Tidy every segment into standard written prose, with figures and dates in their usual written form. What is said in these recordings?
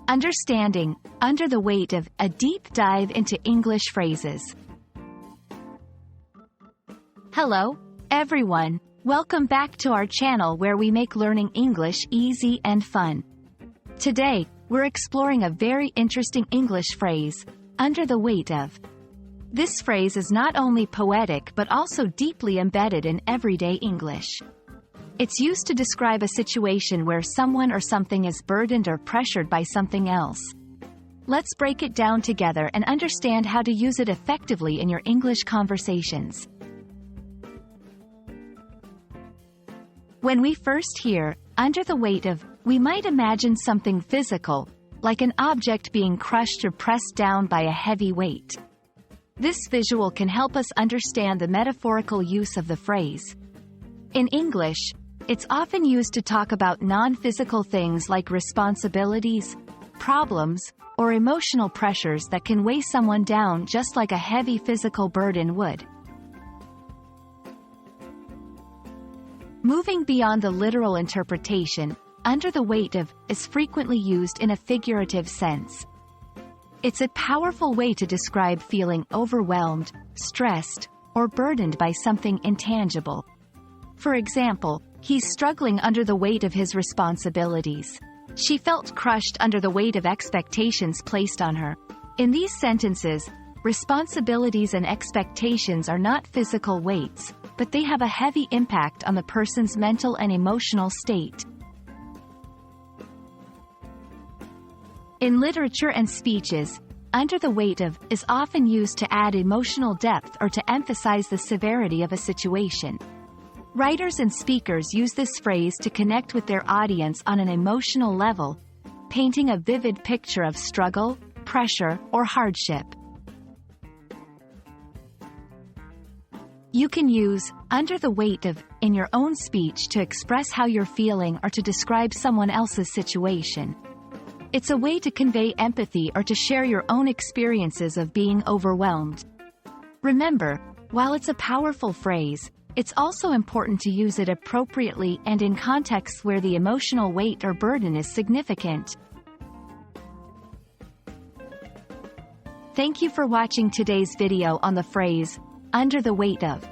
Understanding Under the Weight of, a deep dive into English phrases. Hello, everyone. Welcome back to our channel where we make learning English easy and fun. Today, we're exploring a very interesting English phrase, under the weight of. This phrase is not only poetic but also deeply embedded in everyday English. It's used to describe a situation where someone or something is burdened or pressured by something else. Let's break it down together and understand how to use it effectively in your English conversations. When we first hear, under the weight of, we might imagine something physical, like an object being crushed or pressed down by a heavy weight. This visual can help us understand the metaphorical use of the phrase. In English, it's often used to talk about non-physical things like responsibilities, problems, or emotional pressures that can weigh someone down just like a heavy physical burden would. Moving beyond the literal interpretation, under the weight of is frequently used in a figurative sense. It's a powerful way to describe feeling overwhelmed, stressed, or burdened by something intangible. For example, he's struggling under the weight of his responsibilities. She felt crushed under the weight of expectations placed on her. In these sentences, responsibilities and expectations are not physical weights, but they have a heavy impact on the person's mental and emotional state. In literature and speeches, under the weight of is often used to add emotional depth or to emphasize the severity of a situation. Writers and speakers use this phrase to connect with their audience on an emotional level, painting a vivid picture of struggle, pressure, or hardship. You can use under the weight of in your own speech to express how you're feeling or to describe someone else's situation. It's a way to convey empathy or to share your own experiences of being overwhelmed. Remember, while it's a powerful phrase, it's also important to use it appropriately and in contexts where the emotional weight or burden is significant. Thank you for watching today's video on the phrase, under the weight of.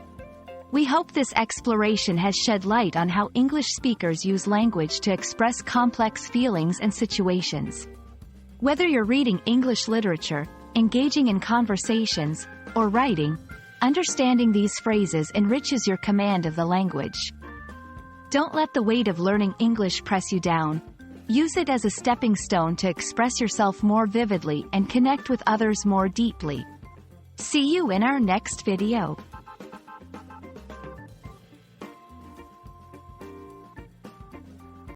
We hope this exploration has shed light on how English speakers use language to express complex feelings and situations. Whether you're reading English literature, engaging in conversations, or writing, understanding these phrases enriches your command of the language. Don't let the weight of learning English press you down. Use it as a stepping stone to express yourself more vividly and connect with others more deeply. See you in our next video.